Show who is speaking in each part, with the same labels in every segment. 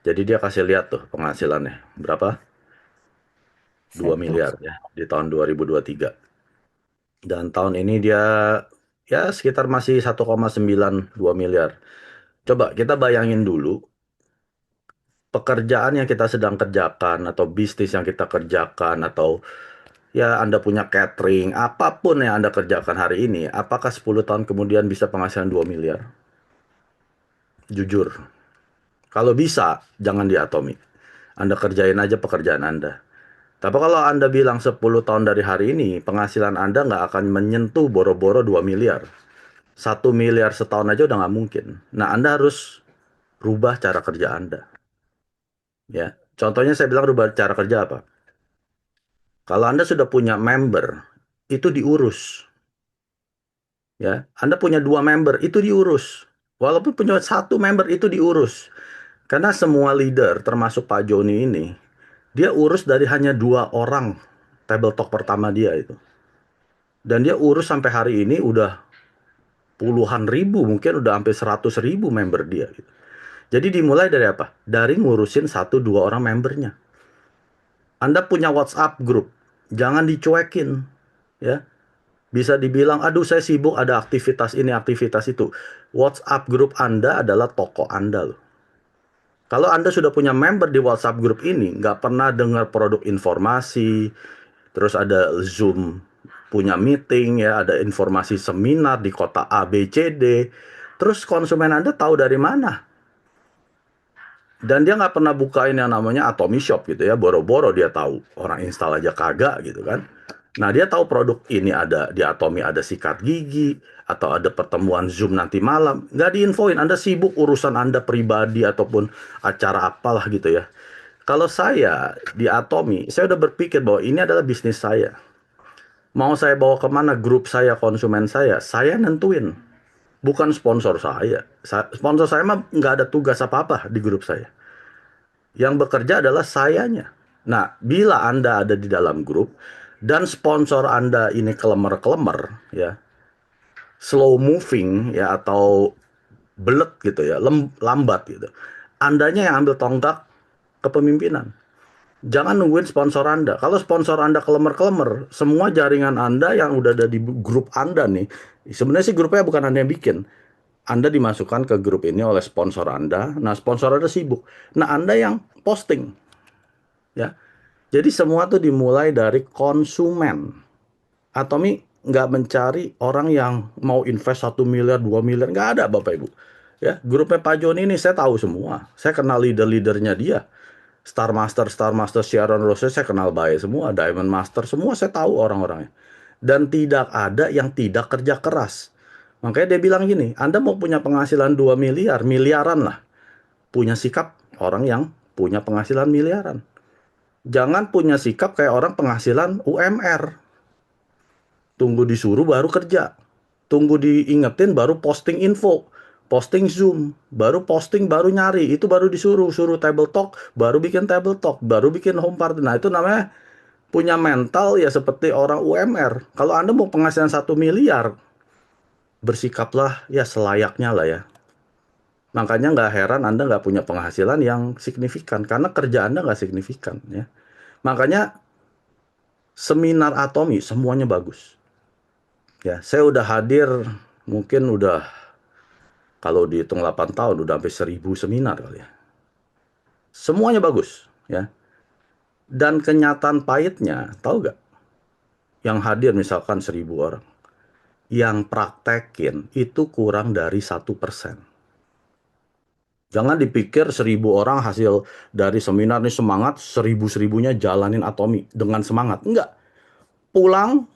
Speaker 1: Jadi dia kasih lihat tuh penghasilannya. Berapa? 2
Speaker 2: Satu.
Speaker 1: miliar ya di tahun 2023. Dan tahun ini dia ya sekitar masih 1,92 miliar. Coba kita bayangin dulu pekerjaan yang kita sedang kerjakan atau bisnis yang kita kerjakan atau ya Anda punya catering, apapun yang Anda kerjakan hari ini, apakah 10 tahun kemudian bisa penghasilan 2 miliar? Jujur. Kalau bisa, jangan diatomi. Anda kerjain aja pekerjaan Anda. Tapi kalau Anda bilang 10 tahun dari hari ini, penghasilan Anda nggak akan menyentuh boro-boro 2 miliar. 1 miliar setahun aja udah nggak mungkin. Nah, Anda harus rubah cara kerja Anda. Ya, contohnya saya bilang rubah cara kerja apa? Kalau Anda sudah punya member, itu diurus. Ya, Anda punya 2 member, itu diurus. Walaupun punya 1 member, itu diurus. Karena semua leader, termasuk Pak Joni ini, dia urus dari hanya 2 orang table talk pertama dia itu. Dan dia urus sampai hari ini udah puluhan ribu, mungkin udah sampai 100 ribu member dia. Gitu. Jadi dimulai dari apa? Dari ngurusin 1 2 orang membernya. Anda punya WhatsApp group, jangan dicuekin. Ya, bisa dibilang, aduh saya sibuk ada aktivitas ini, aktivitas itu. WhatsApp group Anda adalah toko Anda loh. Kalau Anda sudah punya member di WhatsApp group ini, nggak pernah dengar produk informasi, terus ada Zoom punya meeting ya, ada informasi seminar di kota A, B, C, D. Terus konsumen Anda tahu dari mana? Dan dia nggak pernah bukain yang namanya Atomy Shop gitu ya, boro-boro dia tahu. Orang install aja kagak gitu kan. Nah dia tahu produk ini ada di Atomy, ada sikat gigi, atau ada pertemuan Zoom nanti malam. Nggak diinfoin, Anda sibuk urusan Anda pribadi ataupun acara apalah gitu ya. Kalau saya di Atomy, saya udah berpikir bahwa ini adalah bisnis saya. Mau saya bawa kemana grup saya, konsumen saya nentuin. Bukan sponsor saya. Sponsor saya mah nggak ada tugas apa-apa di grup saya. Yang bekerja adalah sayanya. Nah, bila Anda ada di dalam grup, dan sponsor Anda ini kelemer-kelemer, ya, slow moving, ya, atau belet gitu ya, lambat gitu. Andanya yang ambil tonggak kepemimpinan. Jangan nungguin sponsor Anda. Kalau sponsor Anda kelemer-kelemer, semua jaringan Anda yang udah ada di grup Anda nih, sebenarnya sih grupnya bukan Anda yang bikin. Anda dimasukkan ke grup ini oleh sponsor Anda. Nah, sponsor Anda sibuk. Nah, Anda yang posting, ya. Jadi semua tuh dimulai dari konsumen. Atomi nggak mencari orang yang mau invest 1 miliar, 2 miliar. Nggak ada, Bapak Ibu. Ya, grupnya Pak Joni ini saya tahu semua. Saya kenal leader-leadernya dia. Star Master Sharon Rose saya kenal baik semua, Diamond Master semua saya tahu orang-orangnya. Dan tidak ada yang tidak kerja keras. Makanya dia bilang gini, Anda mau punya penghasilan 2 miliar, miliaran lah. Punya sikap orang yang punya penghasilan miliaran. Jangan punya sikap kayak orang penghasilan UMR. Tunggu disuruh baru kerja. Tunggu diingetin baru posting info. Posting Zoom, baru posting, baru nyari. Itu baru disuruh. Suruh table talk, baru bikin table talk. Baru bikin home party. Nah itu namanya punya mental ya seperti orang UMR. Kalau Anda mau penghasilan 1 miliar, bersikaplah ya selayaknya lah ya. Makanya nggak heran Anda nggak punya penghasilan yang signifikan. Karena kerja Anda nggak signifikan ya. Makanya seminar Atomi semuanya bagus. Ya, saya udah hadir mungkin udah kalau dihitung 8 tahun udah sampai 1.000 seminar kali ya. Semuanya bagus ya. Dan kenyataan pahitnya, tahu gak? Yang hadir misalkan 1.000 orang. Yang praktekin itu kurang dari 1%. Jangan dipikir 1.000 orang hasil dari seminar ini semangat, 1.000-1.000-nya jalanin Atomi dengan semangat. Enggak. Pulang,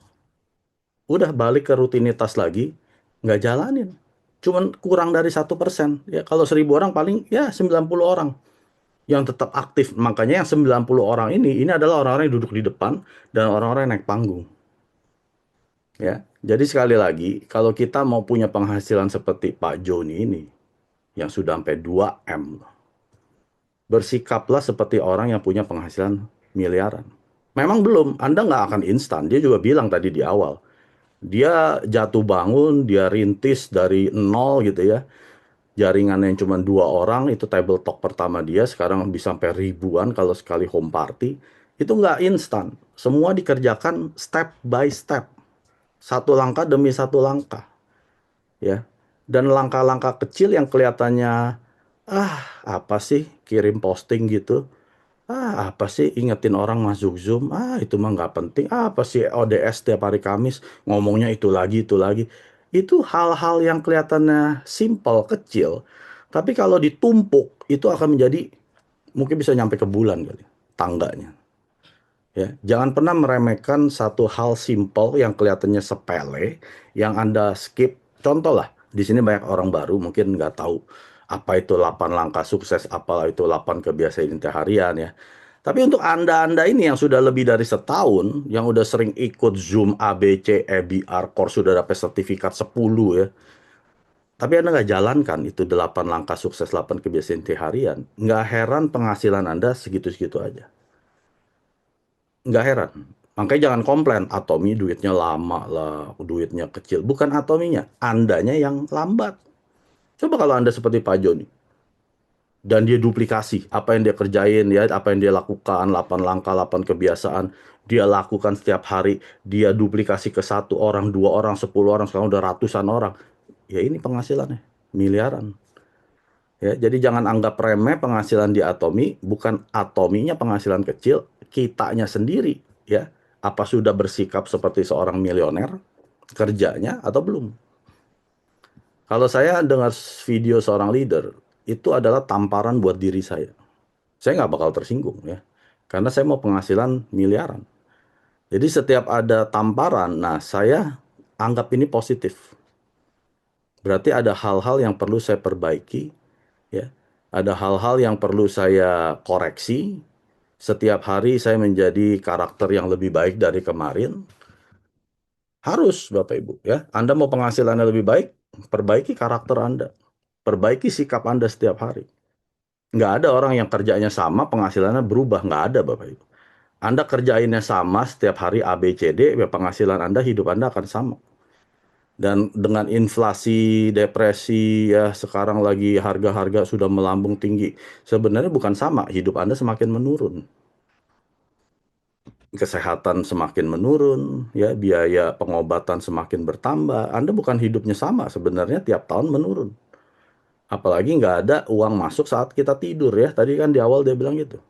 Speaker 1: udah balik ke rutinitas lagi, nggak jalanin. Cuman kurang dari 1%. Ya, kalau 1.000 orang paling ya 90 orang yang tetap aktif. Makanya yang 90 orang ini adalah orang-orang yang duduk di depan dan orang-orang yang naik panggung. Ya, jadi sekali lagi, kalau kita mau punya penghasilan seperti Pak Joni ini, yang sudah sampai 2 M, bersikaplah seperti orang yang punya penghasilan miliaran. Memang belum, Anda nggak akan instan. Dia juga bilang tadi di awal, dia jatuh bangun, dia rintis dari nol gitu ya. Jaringan yang cuma 2 orang, itu table talk pertama dia, sekarang bisa sampai ribuan kalau sekali home party. Itu nggak instan. Semua dikerjakan step by step. Satu langkah demi satu langkah. Ya. Dan langkah-langkah kecil yang kelihatannya, ah, apa sih kirim posting gitu. Ah, apa sih ingetin orang masuk Zoom? Ah, itu mah nggak penting. Ah, apa sih ODS tiap hari Kamis ngomongnya itu lagi, itu lagi. Itu hal-hal yang kelihatannya simple, kecil. Tapi kalau ditumpuk, itu akan menjadi, mungkin bisa nyampe ke bulan kali, tangganya. Ya, jangan pernah meremehkan satu hal simple yang kelihatannya sepele, yang Anda skip. Contoh lah, di sini banyak orang baru mungkin nggak tahu apa itu 8 langkah sukses, apa itu 8 kebiasaan inti harian ya. Tapi untuk Anda-Anda ini yang sudah lebih dari setahun, yang udah sering ikut Zoom ABC, EBR, course sudah dapat sertifikat 10 ya. Tapi Anda nggak jalankan itu 8 langkah sukses, 8 kebiasaan inti harian. Nggak heran penghasilan Anda segitu-segitu aja. Nggak heran. Makanya jangan komplain, Atomi duitnya lama lah, duitnya kecil. Bukan Atominya, Andanya yang lambat. Coba kalau Anda seperti Pak Joni, dan dia duplikasi, apa yang dia kerjain, ya, apa yang dia lakukan, 8 langkah, 8 kebiasaan, dia lakukan setiap hari, dia duplikasi ke 1 orang, 2 orang, 10 orang, sekarang udah ratusan orang. Ya ini penghasilannya, miliaran. Ya, jadi jangan anggap remeh penghasilan di Atomi, bukan Atominya penghasilan kecil, kitanya sendiri, ya. Apa sudah bersikap seperti seorang milioner kerjanya atau belum? Kalau saya dengar video seorang leader, itu adalah tamparan buat diri saya. Saya nggak bakal tersinggung ya, karena saya mau penghasilan miliaran. Jadi setiap ada tamparan, nah saya anggap ini positif. Berarti ada hal-hal yang perlu saya perbaiki, ya. Ada hal-hal yang perlu saya koreksi. Setiap hari saya menjadi karakter yang lebih baik dari kemarin. Harus, Bapak Ibu, ya. Anda mau penghasilannya lebih baik, perbaiki karakter Anda. Perbaiki sikap Anda setiap hari. Nggak ada orang yang kerjanya sama, penghasilannya berubah. Nggak ada, Bapak Ibu. Anda kerjainnya sama setiap hari A, B, C, D, ya penghasilan Anda, hidup Anda akan sama. Dan dengan inflasi, depresi, ya sekarang lagi harga-harga sudah melambung tinggi. Sebenarnya bukan sama, hidup Anda semakin menurun. Kesehatan semakin menurun, ya biaya pengobatan semakin bertambah. Anda bukan hidupnya sama, sebenarnya tiap tahun menurun. Apalagi nggak ada uang masuk saat kita tidur ya. Tadi kan di awal dia bilang gitu.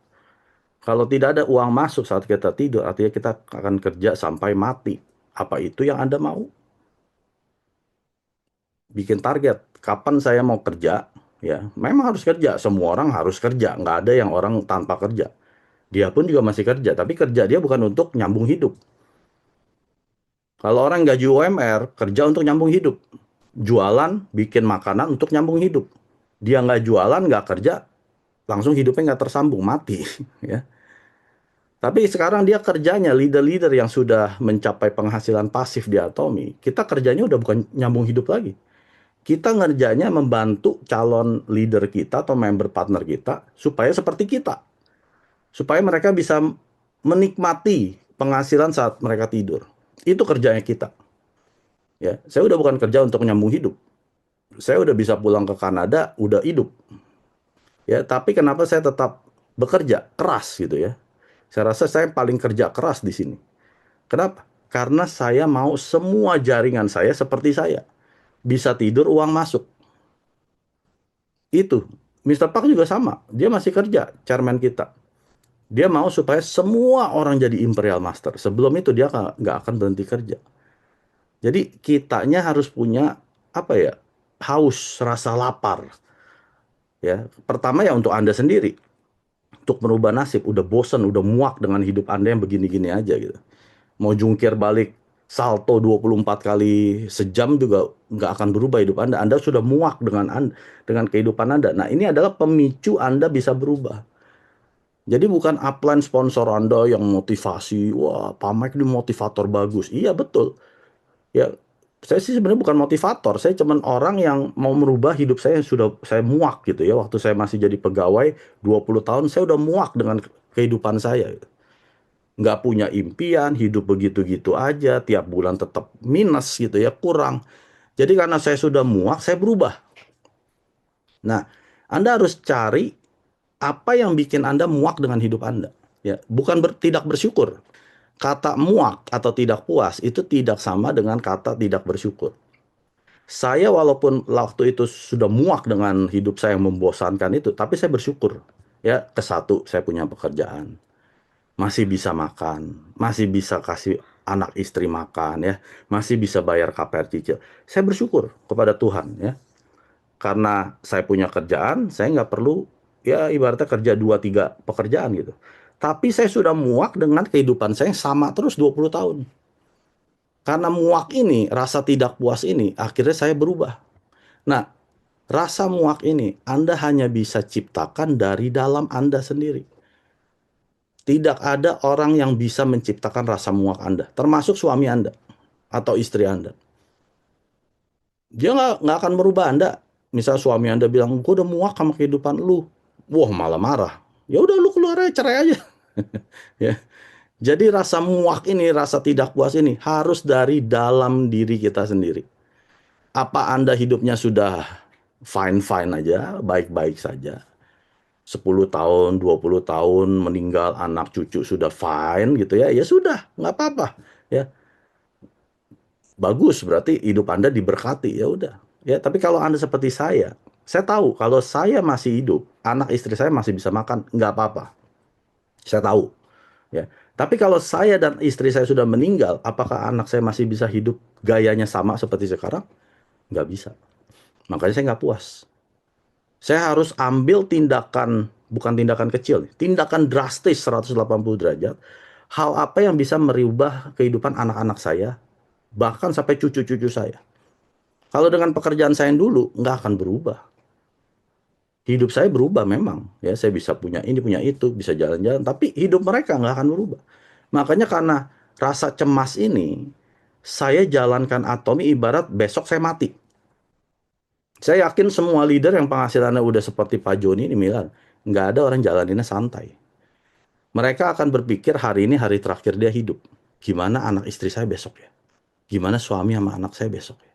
Speaker 1: Kalau tidak ada uang masuk saat kita tidur, artinya kita akan kerja sampai mati. Apa itu yang Anda mau? Bikin target. Kapan saya mau kerja? Ya, memang harus kerja. Semua orang harus kerja. Nggak ada yang orang tanpa kerja. Dia pun juga masih kerja, tapi kerja dia bukan untuk nyambung hidup. Kalau orang gaji UMR, kerja untuk nyambung hidup. Jualan, bikin makanan untuk nyambung hidup. Dia nggak jualan, nggak kerja, langsung hidupnya nggak tersambung, mati. Ya. Tapi sekarang dia kerjanya, leader-leader yang sudah mencapai penghasilan pasif di Atomi, kita kerjanya udah bukan nyambung hidup lagi. Kita ngerjanya membantu calon leader kita atau member partner kita supaya seperti kita. Supaya mereka bisa menikmati penghasilan saat mereka tidur. Itu kerjanya kita. Ya, saya udah bukan kerja untuk nyambung hidup. Saya udah bisa pulang ke Kanada, udah hidup. Ya, tapi kenapa saya tetap bekerja keras gitu ya? Saya rasa saya paling kerja keras di sini. Kenapa? Karena saya mau semua jaringan saya seperti saya. Bisa tidur, uang masuk. Itu. Mister Park juga sama. Dia masih kerja, chairman kita. Dia mau supaya semua orang jadi Imperial Master. Sebelum itu dia nggak akan berhenti kerja. Jadi kitanya harus punya apa ya? Haus, rasa lapar. Ya, pertama ya untuk Anda sendiri. Untuk merubah nasib, udah bosen, udah muak dengan hidup Anda yang begini-gini aja gitu. Mau jungkir balik salto 24 kali sejam juga nggak akan berubah hidup Anda. Anda sudah muak dengan kehidupan Anda. Nah, ini adalah pemicu Anda bisa berubah. Jadi bukan upline sponsor Anda yang motivasi, wah Pak Mike ini motivator bagus. Iya betul. Ya, saya sih sebenarnya bukan motivator, saya cuman orang yang mau merubah hidup saya yang sudah saya muak gitu ya. Waktu saya masih jadi pegawai 20 tahun, saya udah muak dengan kehidupan saya. Nggak punya impian, hidup begitu-gitu aja, tiap bulan tetap minus gitu ya, kurang. Jadi karena saya sudah muak, saya berubah. Nah, Anda harus cari apa yang bikin Anda muak dengan hidup Anda. Ya, bukan tidak bersyukur. Kata muak atau tidak puas itu tidak sama dengan kata tidak bersyukur. Saya walaupun waktu itu sudah muak dengan hidup saya yang membosankan itu, tapi saya bersyukur. Ya, ke satu, saya punya pekerjaan. Masih bisa makan, masih bisa kasih anak istri makan ya, masih bisa bayar KPR cicil. Saya bersyukur kepada Tuhan ya. Karena saya punya kerjaan, saya nggak perlu ya ibaratnya kerja 2 3 pekerjaan gitu. Tapi saya sudah muak dengan kehidupan saya yang sama terus 20 tahun. Karena muak ini, rasa tidak puas ini, akhirnya saya berubah. Nah, rasa muak ini Anda hanya bisa ciptakan dari dalam Anda sendiri. Tidak ada orang yang bisa menciptakan rasa muak Anda, termasuk suami Anda atau istri Anda. Dia nggak akan merubah Anda. Misal suami Anda bilang, gue udah muak sama kehidupan lu. Wah, malah marah. Ya udah lu keluar aja, cerai aja. Ya. Jadi rasa muak ini, rasa tidak puas ini harus dari dalam diri kita sendiri. Apa Anda hidupnya sudah fine-fine aja, baik-baik saja. 10 tahun, 20 tahun meninggal anak cucu sudah fine gitu ya. Ya sudah, nggak apa-apa. Ya, bagus berarti hidup Anda diberkati. Ya udah. Ya, tapi kalau Anda seperti saya tahu kalau saya masih hidup, anak istri saya masih bisa makan, nggak apa-apa. Saya tahu. Ya. Tapi kalau saya dan istri saya sudah meninggal, apakah anak saya masih bisa hidup gayanya sama seperti sekarang? Nggak bisa. Makanya saya nggak puas. Saya harus ambil tindakan, bukan tindakan kecil, tindakan drastis 180 derajat. Hal apa yang bisa merubah kehidupan anak-anak saya, bahkan sampai cucu-cucu saya. Kalau dengan pekerjaan saya yang dulu, nggak akan berubah. Hidup saya berubah memang. Ya, saya bisa punya ini, punya itu, bisa jalan-jalan. Tapi hidup mereka nggak akan berubah. Makanya karena rasa cemas ini, saya jalankan Atomi ibarat besok saya mati. Saya yakin semua leader yang penghasilannya udah seperti Pak Joni ini bilang, nggak ada orang jalaninnya santai. Mereka akan berpikir hari ini hari terakhir dia hidup. Gimana anak istri saya besok ya? Gimana suami sama anak saya besok ya?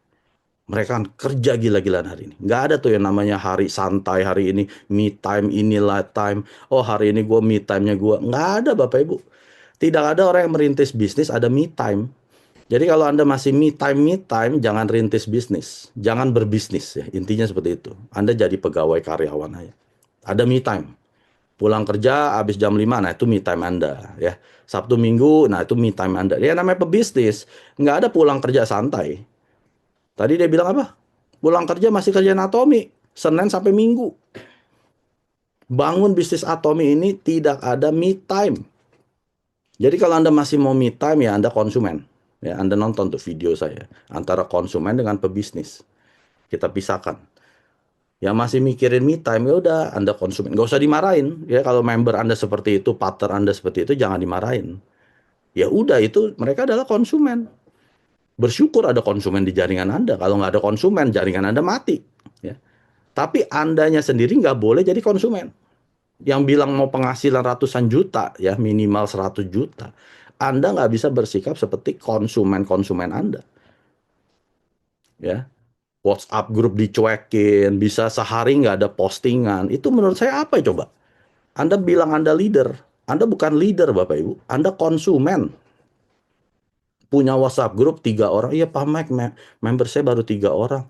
Speaker 1: Mereka kan kerja gila-gilaan hari ini. Nggak ada tuh yang namanya hari santai, hari ini me time, inilah time. Oh hari ini gue me time-nya gue. Nggak ada Bapak Ibu. Tidak ada orang yang merintis bisnis ada me time. Jadi kalau Anda masih me time, jangan rintis bisnis. Jangan berbisnis ya. Intinya seperti itu. Anda jadi pegawai karyawan aja. Ada me time. Pulang kerja habis jam 5, nah itu me time Anda ya. Sabtu Minggu, nah itu me time Anda. Ya namanya pebisnis, nggak ada pulang kerja santai. Tadi dia bilang apa? Pulang kerja masih kerja anatomi, Senin sampai Minggu. Bangun bisnis Atomi ini tidak ada me time. Jadi kalau Anda masih mau me time ya Anda konsumen. Ya, Anda nonton tuh video saya antara konsumen dengan pebisnis. Kita pisahkan. Yang masih mikirin me time ya udah Anda konsumen. Nggak usah dimarahin. Ya kalau member Anda seperti itu, partner Anda seperti itu jangan dimarahin. Ya udah itu mereka adalah konsumen. Bersyukur ada konsumen di jaringan Anda. Kalau nggak ada konsumen, jaringan Anda mati. Ya. Tapi Andanya sendiri nggak boleh jadi konsumen. Yang bilang mau penghasilan ratusan juta, ya minimal 100 juta. Anda nggak bisa bersikap seperti konsumen-konsumen Anda. Ya, WhatsApp grup dicuekin, bisa sehari nggak ada postingan. Itu menurut saya apa ya coba? Anda bilang Anda leader. Anda bukan leader Bapak Ibu. Anda konsumen. Punya WhatsApp grup 3 orang. Iya Pak Mike, member saya baru 3 orang.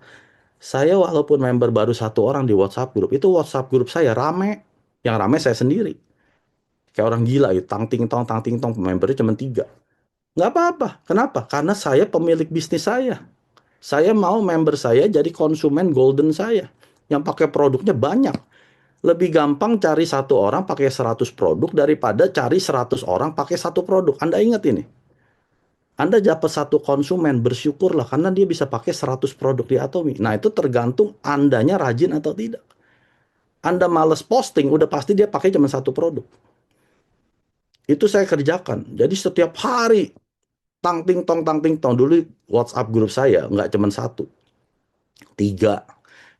Speaker 1: Saya walaupun member baru 1 orang di WhatsApp grup, itu WhatsApp grup saya rame. Yang rame saya sendiri. Kayak orang gila gitu, tang ting tong, membernya cuma 3. Nggak apa-apa. Kenapa? Karena saya pemilik bisnis saya. Saya mau member saya jadi konsumen golden saya. Yang pakai produknya banyak. Lebih gampang cari 1 orang pakai 100 produk daripada cari 100 orang pakai 1 produk. Anda ingat ini. Anda dapat 1 konsumen, bersyukurlah karena dia bisa pakai 100 produk di Atomi. Nah itu tergantung Andanya rajin atau tidak. Anda males posting, udah pasti dia pakai cuma 1 produk. Itu saya kerjakan. Jadi setiap hari, tang ting tong. Dulu WhatsApp grup saya nggak cuma 1, 3.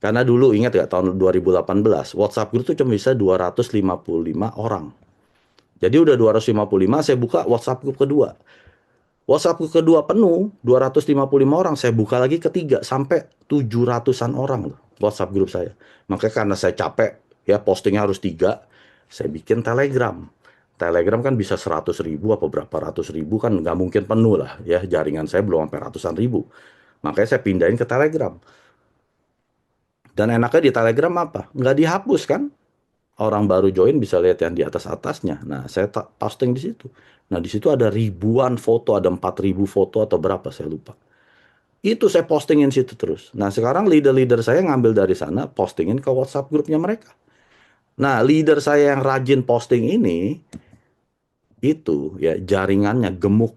Speaker 1: Karena dulu ingat ya tahun 2018, WhatsApp grup itu cuma bisa 255 orang. Jadi udah 255, saya buka WhatsApp grup kedua. WhatsApp kedua penuh, 255 orang. Saya buka lagi ketiga, sampai 700-an orang loh WhatsApp grup saya. Makanya karena saya capek, ya postingnya harus tiga, saya bikin Telegram. Telegram kan bisa 100.000 apa berapa ratus ribu, kan nggak mungkin penuh lah ya, jaringan saya belum sampai ratusan ribu. Makanya saya pindahin ke Telegram. Dan enaknya di Telegram apa? Nggak dihapus kan? Orang baru join bisa lihat yang di atas-atasnya. Nah, saya posting di situ. Nah, di situ ada ribuan foto, ada 4.000 foto atau berapa, saya lupa. Itu saya postingin situ terus. Nah, sekarang leader-leader saya ngambil dari sana, postingin ke WhatsApp grupnya mereka. Nah, leader saya yang rajin posting ini, itu ya jaringannya gemuk,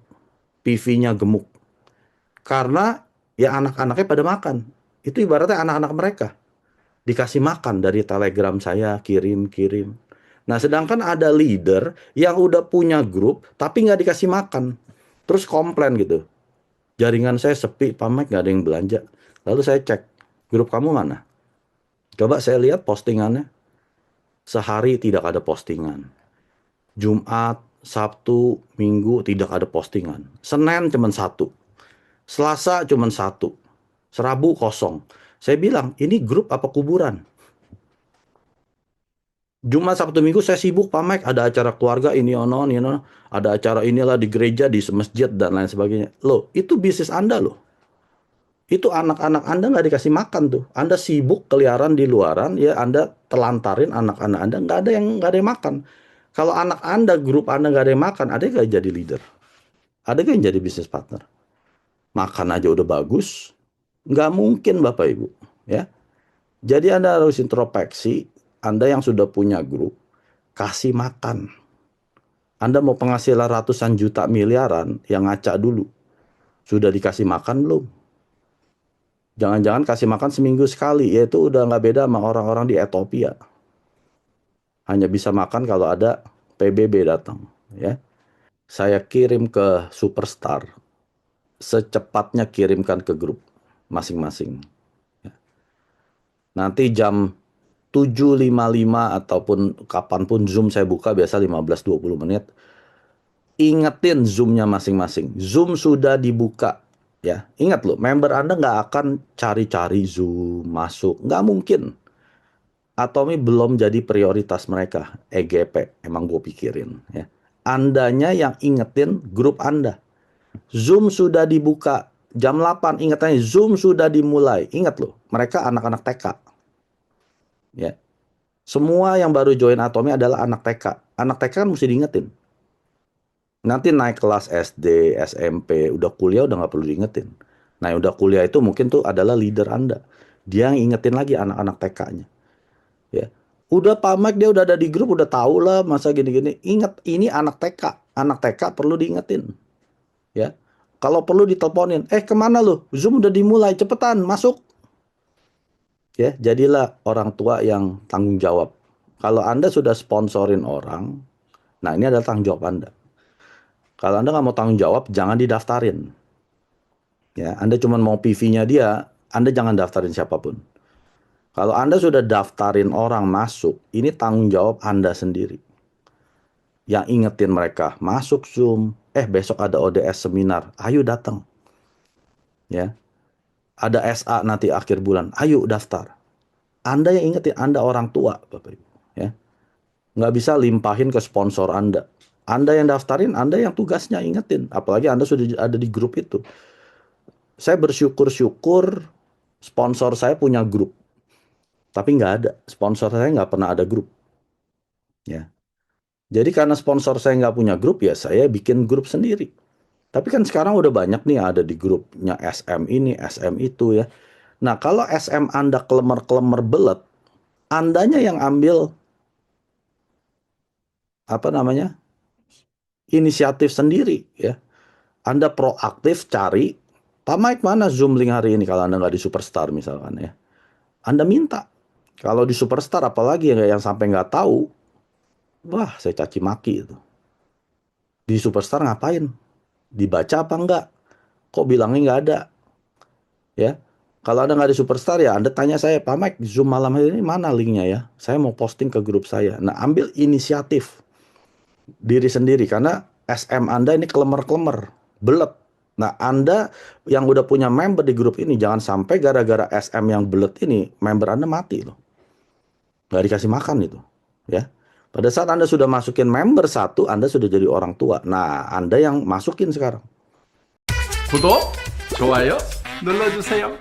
Speaker 1: PV-nya gemuk. Karena ya anak-anaknya pada makan. Itu ibaratnya anak-anak mereka dikasih makan dari Telegram saya, kirim-kirim. Nah, sedangkan ada leader yang udah punya grup, tapi nggak dikasih makan. Terus komplain gitu. Jaringan saya sepi, Pak Mike nggak ada yang belanja. Lalu saya cek, grup kamu mana? Coba saya lihat postingannya. Sehari tidak ada postingan. Jumat, Sabtu, Minggu tidak ada postingan. Senin cuma satu. Selasa cuma satu. Serabu kosong. Saya bilang, ini grup apa kuburan? Jumat, Sabtu, Minggu saya sibuk, Pak Mike. Ada acara keluarga, ini ono, ini ono. Ada acara inilah di gereja, di masjid, dan lain sebagainya. Loh, itu bisnis Anda loh. Itu anak-anak Anda nggak dikasih makan tuh. Anda sibuk keliaran di luaran, ya Anda telantarin anak-anak Anda, nggak ada yang makan. Kalau anak Anda, grup Anda nggak ada yang makan, ada nggak jadi leader? Ada nggak yang jadi bisnis partner? Makan aja udah bagus, nggak mungkin Bapak Ibu. Ya, jadi Anda harus introspeksi. Anda yang sudah punya grup, kasih makan. Anda mau penghasilan ratusan juta miliaran, yang ngaca dulu. Sudah dikasih makan belum? Jangan-jangan kasih makan seminggu sekali, yaitu udah nggak beda sama orang-orang di Ethiopia. Hanya bisa makan kalau ada PBB datang. Ya, saya kirim ke Superstar, secepatnya kirimkan ke grup masing-masing. Nanti jam 7.55 ataupun kapanpun Zoom saya buka, biasa 15-20 menit. Ingetin Zoom-nya masing-masing. Zoom sudah dibuka. Ya, ingat loh, member Anda nggak akan cari-cari Zoom masuk. Nggak mungkin. Atomi belum jadi prioritas mereka. EGP, emang gue pikirin. Ya. Andanya yang ingetin grup Anda. Zoom sudah dibuka. Jam 8, ingetannya Zoom sudah dimulai. Ingat loh, mereka anak-anak TK. Ya. Semua yang baru join Atomi adalah anak TK. Anak TK kan mesti diingetin. Nanti naik kelas SD, SMP, udah kuliah udah nggak perlu diingetin. Nah, yang udah kuliah itu mungkin tuh adalah leader Anda. Dia yang ingetin lagi anak-anak TK-nya. Ya. Udah Pak Mike, dia udah ada di grup, udah tahu lah masa gini-gini. Ingat, ini anak TK. Anak TK perlu diingetin. Ya. Kalau perlu diteleponin, kemana lu? Zoom udah dimulai, cepetan masuk. Ya, jadilah orang tua yang tanggung jawab. Kalau Anda sudah sponsorin orang, nah ini adalah tanggung jawab Anda. Kalau Anda nggak mau tanggung jawab, jangan didaftarin. Ya, Anda cuma mau PV-nya dia, Anda jangan daftarin siapapun. Kalau Anda sudah daftarin orang masuk, ini tanggung jawab Anda sendiri. Yang ingetin mereka, masuk Zoom, besok ada ODS seminar, ayo datang. Ya, ada SA nanti akhir bulan, ayo daftar. Anda yang ingetin, Anda orang tua, Bapak Ibu. Ya, nggak bisa limpahin ke sponsor Anda. Anda yang daftarin, Anda yang tugasnya ingetin. Apalagi Anda sudah ada di grup itu. Saya bersyukur-syukur sponsor saya punya grup. Tapi nggak ada. Sponsor saya nggak pernah ada grup. Ya. Jadi karena sponsor saya nggak punya grup, ya saya bikin grup sendiri. Tapi kan sekarang udah banyak nih ada di grupnya SM ini, SM itu ya. Nah, kalau SM Anda kelemer-kelemer belet, Andanya yang ambil apa namanya? Inisiatif sendiri ya. Anda proaktif cari, Pak Mike mana Zoom link hari ini kalau Anda nggak di Superstar misalkan ya. Anda minta. Kalau di Superstar apalagi yang sampai nggak tahu, wah saya caci maki itu. Di Superstar ngapain? Dibaca apa enggak? Kok bilangnya nggak ada? Ya. Kalau Anda nggak di Superstar ya Anda tanya saya, Pak Mike, Zoom malam hari ini mana linknya ya? Saya mau posting ke grup saya. Nah, ambil inisiatif diri sendiri karena SM Anda ini kelemer-kelemer. belet. Nah, Anda yang udah punya member di grup ini, jangan sampai gara-gara SM yang belet ini, member Anda mati loh. Nggak dikasih makan itu. Ya. Pada saat Anda sudah masukin member satu, Anda sudah jadi orang tua. Nah, Anda yang masukin sekarang.
Speaker 2: 구독, 좋아요 눌러주세요.